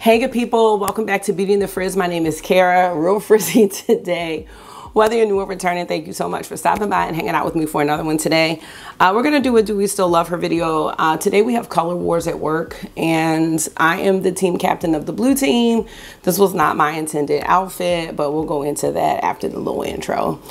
Hey good people, welcome back to Beauty in the Frizz. My name is Cara, real frizzy today. Whether you're new or returning, thank you so much for stopping by and hanging out with me for another one today. We're gonna do a Do We Still Love Her video. Today we have color wars at work and I am the team captain of the blue team. This was not my intended outfit, but we'll go into that after the little intro.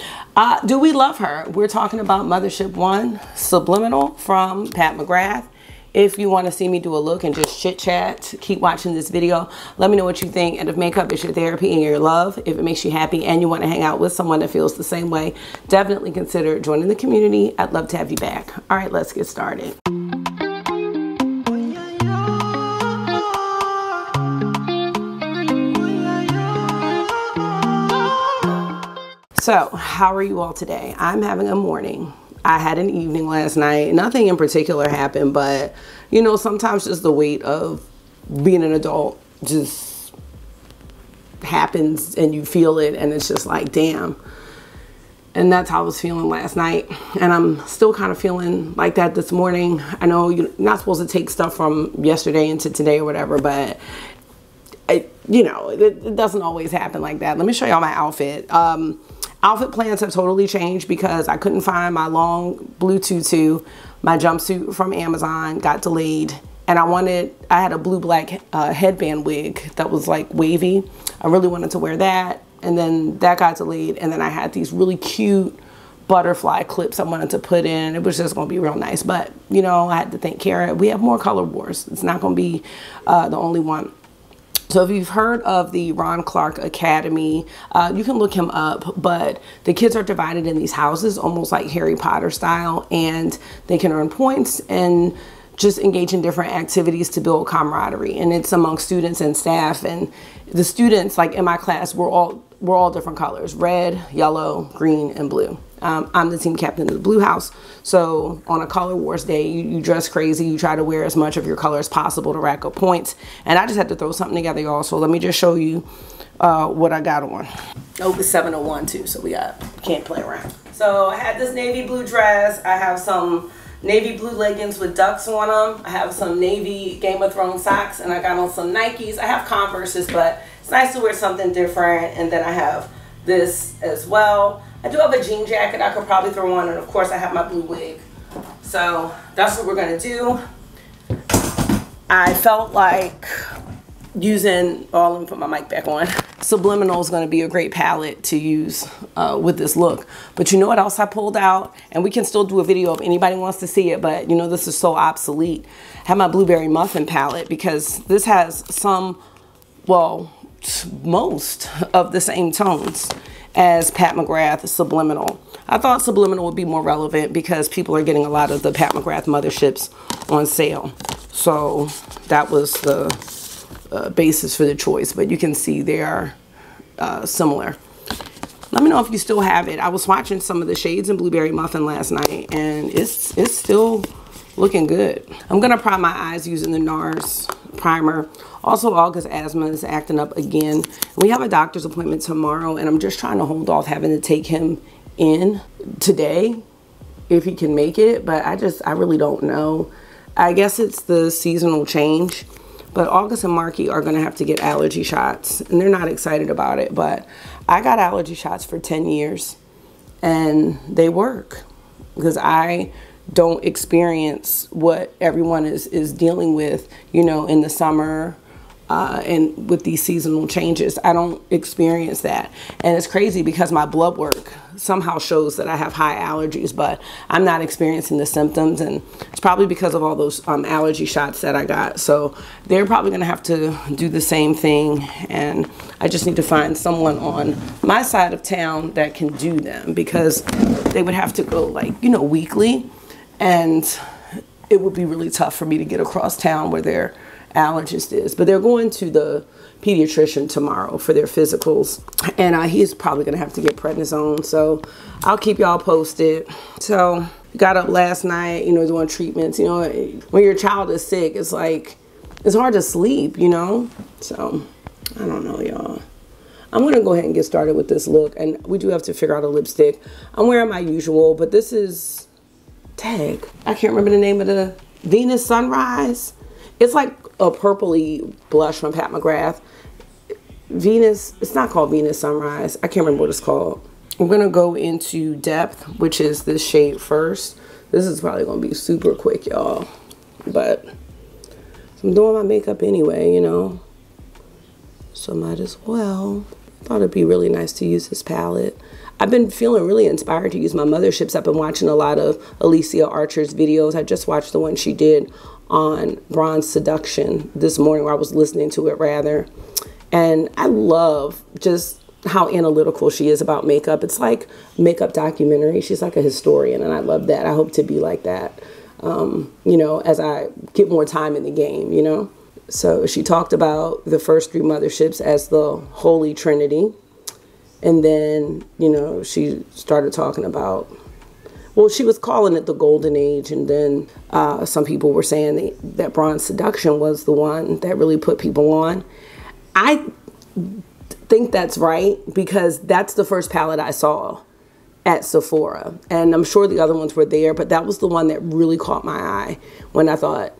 Do we love her? We're talking about Mothership 1, Subliminal from Pat McGrath. If you want to see me do a look and just chit chat, keep watching this video. Let me know what you think. And if makeup is your therapy and your love, if it makes you happy and you want to hang out with someone that feels the same way, definitely consider joining the community. I'd love to have you back. All right, let's get started. So how are you all today? I'm having a morning. I had an evening last night. Nothing in particular happened, but you know, sometimes just the weight of being an adult just happens and you feel it and it's just like, damn. And that's how I was feeling last night. And I'm still kind of feeling like that this morning. I know you're not supposed to take stuff from yesterday into today or whatever, but it doesn't always happen like that. Let me show y'all my outfit. Outfit plans have totally changed because I couldn't find my long blue tutu. My jumpsuit from Amazon got delayed and I had a blue black headband wig that was like wavy. I really wanted to wear that and then that got delayed, and then I had these really cute butterfly clips I wanted to put in. It was just gonna be real nice, but you know, I had to thank Cara. We have more color wars. It's not gonna be the only one. So if you've heard of the Ron Clark Academy, you can look him up, but the kids are divided in these houses, almost like Harry Potter style, and they can earn points and just engage in different activities to build camaraderie. And it's among students and staff. And the students, like in my class, we're all different colors: red, yellow, green, and blue. I'm the team captain of the blue house. So on a color wars day, you dress crazy. You try to wear as much of your color as possible to rack up points. And I just had to throw something together, y'all. So let me just show you what I got on. Oh, it's 701 too, so can't play around. So I had this navy blue dress. I have some navy blue leggings with ducks on them. I have some navy Game of Thrones socks, and I got on some Nikes. I have Converses, but it's nice to wear something different. And then I have this as well. I do have a jean jacket I could probably throw on, and of course I have my blue wig. So that's what we're gonna do. I felt like using, oh, let me put my mic back on. Subliminal is gonna be a great palette to use with this look. But you know what else I pulled out? And we can still do a video if anybody wants to see it, but you know, this is so obsolete. I have my Blueberry Muffin palette because this has some, well, most of the same tones as Pat McGrath Subliminal. I thought Subliminal would be more relevant because people are getting a lot of the Pat McGrath Motherships on sale. So that was the basis for the choice, but you can see they are similar. Let me know if you still have it. I was watching some of the shades in Blueberry Muffin last night and it's still looking good. I'm gonna prime my eyes using the NARS primer. Also, August asthma is acting up again. We have a doctor's appointment tomorrow and I'm just trying to hold off having to take him in today if he can make it, but I really don't know. I guess it's the seasonal change, but August and Marky are gonna have to get allergy shots and they're not excited about it, but I got allergy shots for 10 years and they work because I don't experience what everyone is dealing with, you know, in the summer and with these seasonal changes. I don't experience that. And it's crazy because my blood work somehow shows that I have high allergies, but I'm not experiencing the symptoms. And it's probably because of all those allergy shots that I got. So they're probably gonna have to do the same thing. And I just need to find someone on my side of town that can do them because they would have to go like, you know, weekly. And it would be really tough for me to get across town where their allergist is. But they're going to the pediatrician tomorrow for their physicals. And he's probably going to have to get prednisone. So I'll keep y'all posted. So got up last night, you know, doing treatments. You know, when your child is sick, it's like, it's hard to sleep, you know. So I don't know, y'all. I'm going to go ahead and get started with this look. And we do have to figure out a lipstick. I'm wearing my usual, but this is tag. I can't remember the name of the Venus Sunrise. It's like a purpley blush from Pat McGrath. Venus, it's not called Venus Sunrise. I can't remember what it's called. I'm going to go into Depth, which is this shade first. This is probably going to be super quick, y'all. But I'm doing my makeup anyway, you know. So might as well. Thought it'd be really nice to use this palette. I've been feeling really inspired to use my motherships. I've been watching a lot of Alicia Archer's videos. I just watched the one she did on Bronze Seduction this morning, or I was listening to it rather. And I love just how analytical she is about makeup. It's like makeup documentary. She's like a historian, and I love that. I hope to be like that, you know, as I get more time in the game, you know. So she talked about the first 3 motherships as the Holy Trinity. And then, you know, she started talking about, well, she was calling it the Golden Age. And then some people were saying that Bronze Seduction was the one that really put people on. I think that's right, because that's the first palette I saw at Sephora. And I'm sure the other ones were there, but that was the one that really caught my eye when I thought,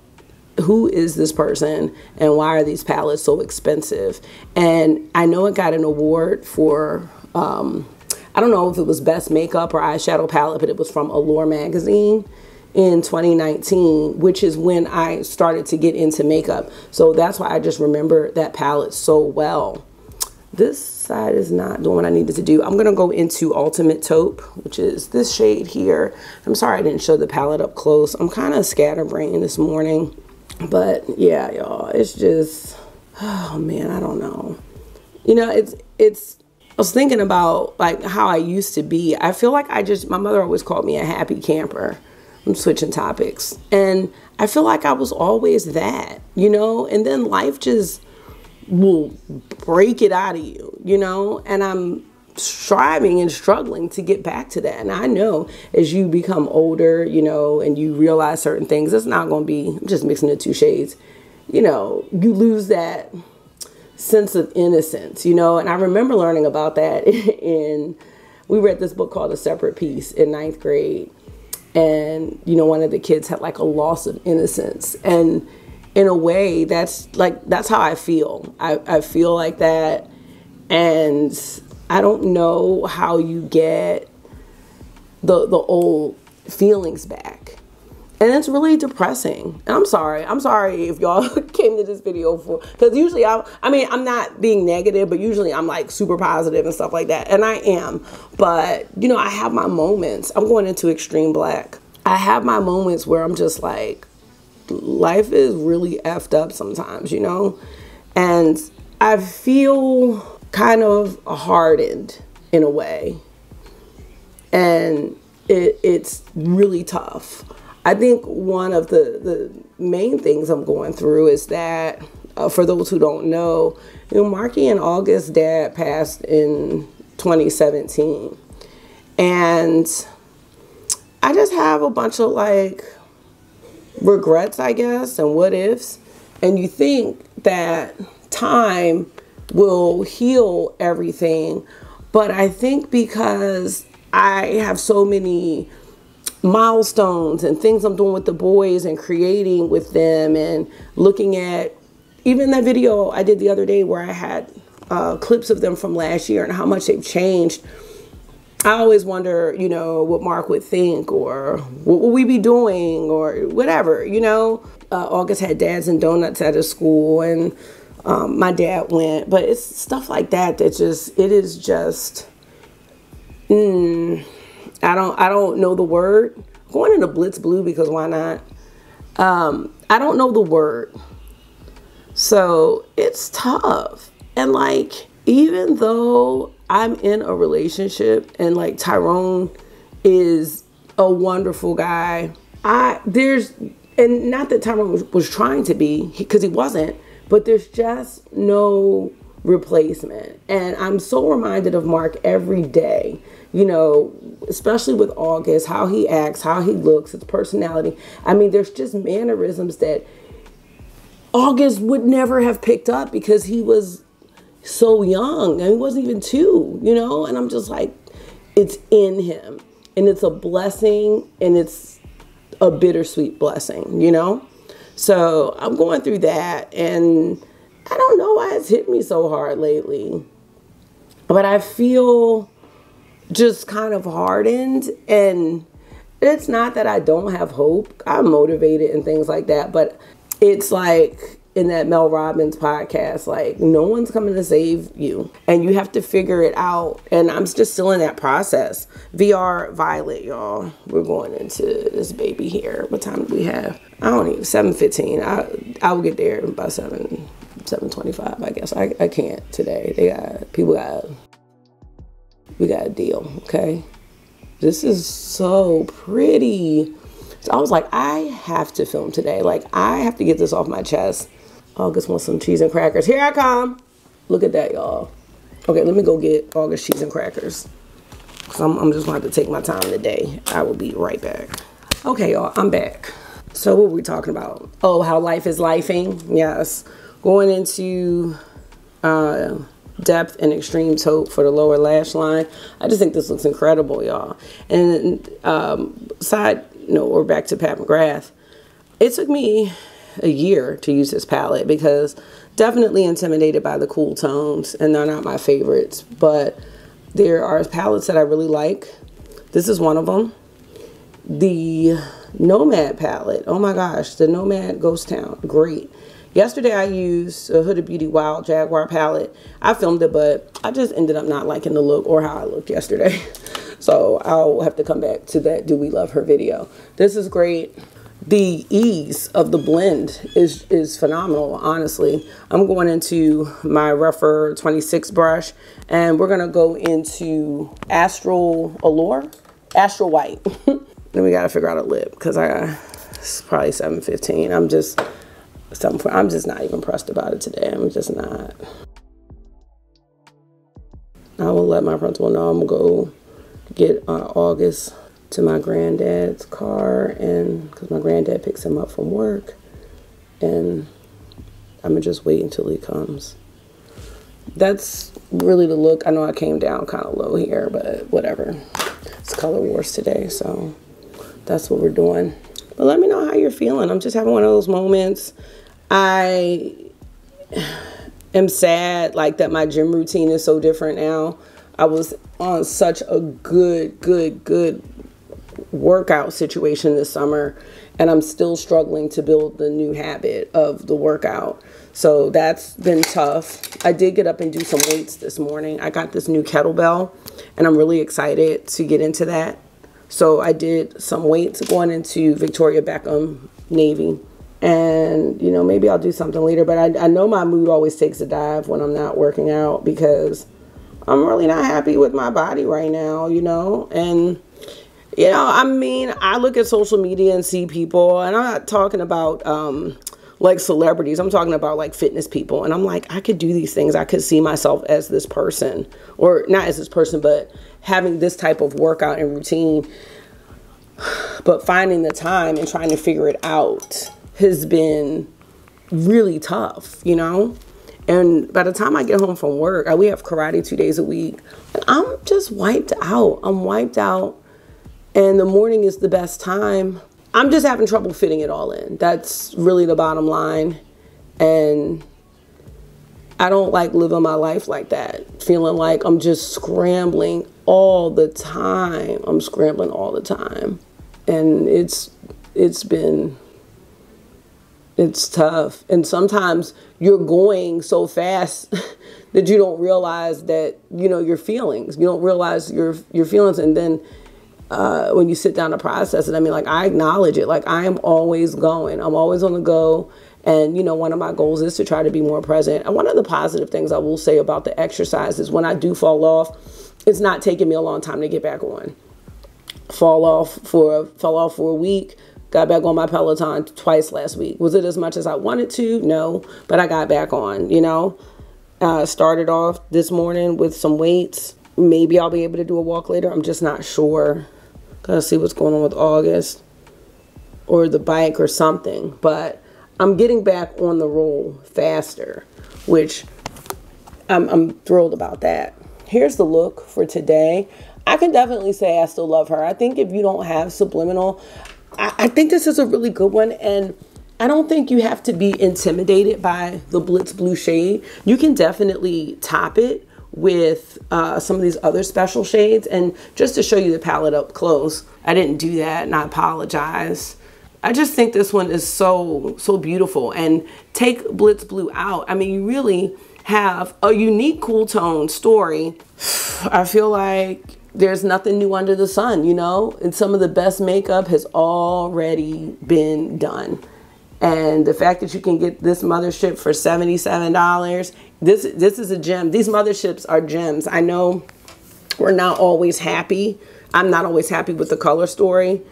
who is this person and why are these palettes so expensive? And I know it got an award for, I don't know if it was best makeup or eyeshadow palette, but it was from Allure magazine in 2019, which is when I started to get into makeup. So that's why I just remember that palette so well. This side is not doing what I needed to do. I'm gonna go into Ultimate Taupe, which is this shade here. I'm sorry I didn't show the palette up close. I'm kind of scatterbrained this morning. But yeah, y'all, it's just, oh man, I don't know. You know, I was thinking about like how I used to be. I feel like my mother always called me a happy camper. I'm switching topics. And I feel like I was always that, you know, and then life just will break it out of you, you know, and I'm striving and struggling to get back to that. And I know as you become older, you know, and you realize certain things, it's not going to be, I'm just mixing the 2 shades, you know, you lose that sense of innocence, you know. And I remember learning about that we read this book called A Separate Peace in 9th grade. And, you know, one of the kids had like a loss of innocence. And in a way, that's how I feel. I feel like that. And I don't know how you get the old feelings back. And it's really depressing. And I'm sorry if y'all came to this video because usually I'm not being negative, but usually I'm like super positive and stuff like that. And I am, but you know, I have my moments. I'm going into extreme black. I have my moments where I'm just like, life is really effed up sometimes, you know? And I feel kind of hardened in a way. And it's really tough. I think one of the main things I'm going through is that, for those who don't know, you know, Marky and August's dad passed in 2017. And I just have a bunch of like regrets, I guess, and what ifs. And you think that time will heal everything. But I think because I have so many milestones and things I'm doing with the boys and creating with them and looking at even that video I did the other day where I had clips of them from last year and how much they've changed. I always wonder, you know, what Mark would think or what would we be doing or whatever, you know. August had Dads and Donuts at his school and my dad went, but it's stuff like that that just, it is just, I don't know the word. I'm going into Blitz Blue because why not? I don't know the word. So it's tough. And like, even though I'm in a relationship and like Tyrone is a wonderful guy, and not that Tyrone was trying to be, because he wasn't, but there's just no replacement. And I'm so reminded of Mark every day, you know, especially with August, how he acts, how he looks, his personality. I mean, there's just mannerisms that August would never have picked up because he was so young and he wasn't even 2, you know. And I'm just like, it's in him, and it's a blessing, and it's a bittersweet blessing, you know. So I'm going through that, and I don't know why it's hit me so hard lately, but I feel just kind of hardened. And it's not that I don't have hope. I'm motivated and things like that, but it's like in that Mel Robbins podcast, like, no one's coming to save you and you have to figure it out. And I'm just still in that process. VR Violet, y'all. We're going into this baby here. What time do we have? I don't even, 7:15. I will get there by 7:25, I guess. I can't today. We got a deal, okay? This is so pretty. So I was like, I have to film today. Like, I have to get this off my chest. August wants some cheese and crackers. Here I come. Look at that, y'all. Okay, let me go get August cheese and crackers. Because I'm just going to have to take my time today. I will be right back. Okay, y'all, I'm back. So what were we talking about? Oh, how life is lifing. Yes. Going into depth and extreme taupe for the lower lash line. I just think this looks incredible, y'all. And side note, we're back to Pat McGrath. It took me a year to use this palette because definitely intimidated by the cool tones, and they're not my favorites, but there are palettes that I really like. This is one of them. The Nomad palette. Oh my gosh, the Nomad Ghost Town. Great. Yesterday I used a Huda Beauty Wild Jaguar palette. I filmed it, but I just ended up not liking the look or how I looked yesterday. So I'll have to come back to that Do We Love Her video. This is great. The ease of the blend is phenomenal, honestly. I'm going into my rougher 26 brush, and we're going to go into Astral Allure, Astral White. Then we got to figure out a lip because it's probably 7:15. I'm just not even pressed about it today. I'm just not. I will let my principal know I'm going to go get August to my granddad's car, and because my granddad picks him up from work, and I'm gonna just wait until he comes. That's really the look. I know I came down kind of low here, but whatever. It's color wars today, so that's what we're doing. But let me know how you're feeling. I'm just having one of those moments. I am sad like that my gym routine is so different now. I was on such a good workout situation this summer, and I'm still struggling to build the new habit of the workout. So that's been tough. I did get up and do some weights this morning. I got this new kettlebell, and I'm really excited to get into that. So I did some weights going into Victoria Beckham Navy. And, you know, maybe I'll do something later. But I know my mood always takes a dive when I'm not working out because I'm really not happy with my body right now, you know. And, you know, I mean, I look at social media and see people, and I'm not talking about like celebrities. I'm talking about like fitness people. And I'm like, I could do these things. I could see myself as this person, or not as this person, but having this type of workout and routine. But finding the time and trying to figure it out has been really tough, you know. And by the time I get home from work, we have karate 2 days a week, and I'm just wiped out. I'm wiped out, and the morning is the best time. I'm just having trouble fitting it all in. That's really the bottom line. And I don't like living my life like that, feeling like I'm just scrambling all the time. I'm scrambling all the time. And it's tough. And sometimes you're going so fast that you don't realize that, you know, your feelings. You don't realize your feelings. And then when you sit down to process it, I mean, like, I acknowledge it. Like, I am always going. I'm always on the go. And, you know, one of my goals is to try to be more present. And one of the positive things I will say about the exercise is when I do fall off, it's not taking me a long time to get back on. Fell off for a week. Got back on my Peloton twice last week. Was it as much as I wanted to? No, but I got back on, you know. Started off this morning with some weights. Maybe I'll be able to do a walk later. I'm just not sure. Gotta see what's going on with August or the bike or something. But I'm getting back on the roll faster, which I'm thrilled about that. Here's the look for today. I can definitely say I still love her. I think if you don't have Subliminal, I think this is a really good one. And I don't think you have to be intimidated by the Blitz Blue shade. You can definitely top it with some of these other special shades. And just to show you the palette up close, I didn't do that and I apologize. I just think this one is so beautiful. And take Blitz Blue out, I mean, you really have a unique cool tone story. I feel like there's nothing new under the sun, you know, and some of the best makeup has already been done. And the fact that you can get this mothership for $77, this is a gem. These motherships are gems. I know we're not always happy. I'm not always happy with the color story,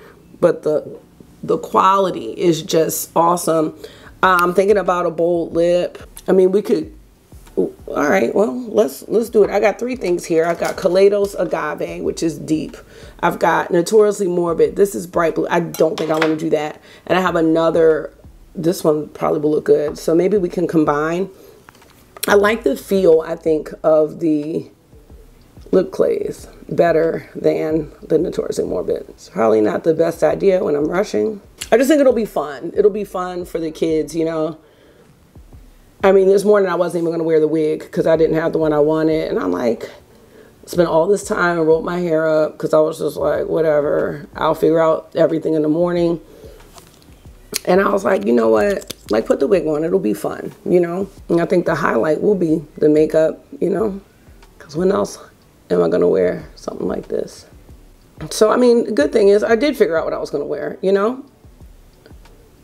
but the quality is just awesome. I'm thinking about a bold lip. I mean, we could, all right, well, let's do it. I got 3 things here. I've got Kaleidos Agave, which is deep. I've got Notoriously Morbid. This is bright blue. I don't think I want to do that. And I have another, this one probably will look good. So maybe we can combine. I like the feel, I think, of the lip glaze better than the Notoriously Morbid. It's probably not the best idea when I'm rushing. I just think it'll be fun. It'll be fun for the kids, you know. I mean, this morning I wasn't even going to wear the wig because I didn't have the one I wanted. And I'm like, spent all this time and wrote my hair up because I was just like, whatever. I'll figure out everything in the morning. And I was like, you know what? Like, put the wig on. It'll be fun, you know. And I think the highlight will be the makeup, you know. Because when else am I going to wear something like this? So, I mean, the good thing is I did figure out what I was going to wear, you know.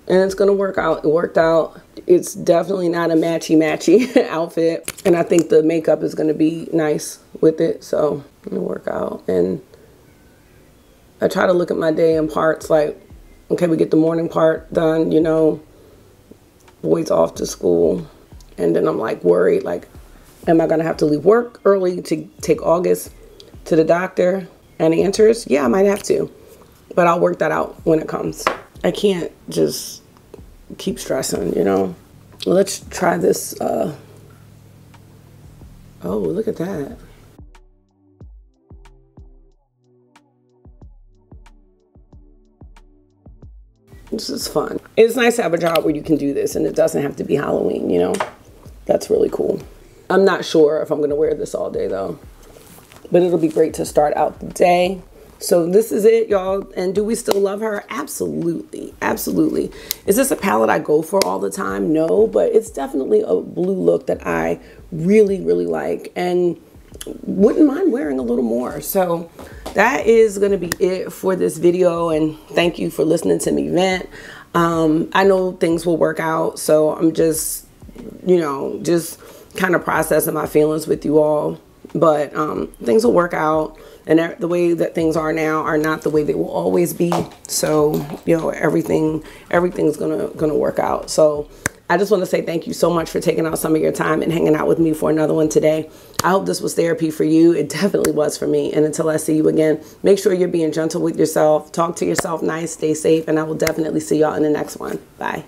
And it's going to work out. It worked out. It's definitely not a matchy outfit. And I think the makeup is going to be nice with it. So it'll work out. And I try to look at my day in parts like, okay, we get the morning part done, you know, boys off to school. And then I'm like worried, like, am I going to have to leave work early to take August to the doctor? And the answer is, yeah, I might have to. But I'll work that out when it comes. I can't just keep stressing, you know. Let's try this. Oh, look at that. This is fun. It's nice to have a job where you can do this and it doesn't have to be Halloween, you know. That's really cool. I'm not sure if I'm going to wear this all day, though. But it'll be great to start out the day. So this is it, y'all. And do we still love her? Absolutely. Absolutely. Is this a palette I go for all the time? No, but it's definitely a blue look that I really, really like and wouldn't mind wearing a little more. So that is going to be it for this video. And thank you for listening to me vent. I know things will work out. So I'm just, you know, just kind of processing my feelings with you all. But things will work out. And the way that things are now are not the way they will always be. So, you know, everything's gonna work out. So I just want to say thank you so much for taking out some of your time and hanging out with me for another one today. I hope this was therapy for you. It definitely was for me. And until I see you again, make sure you're being gentle with yourself. Talk to yourself nice, stay safe, and I will definitely see y'all in the next one. Bye.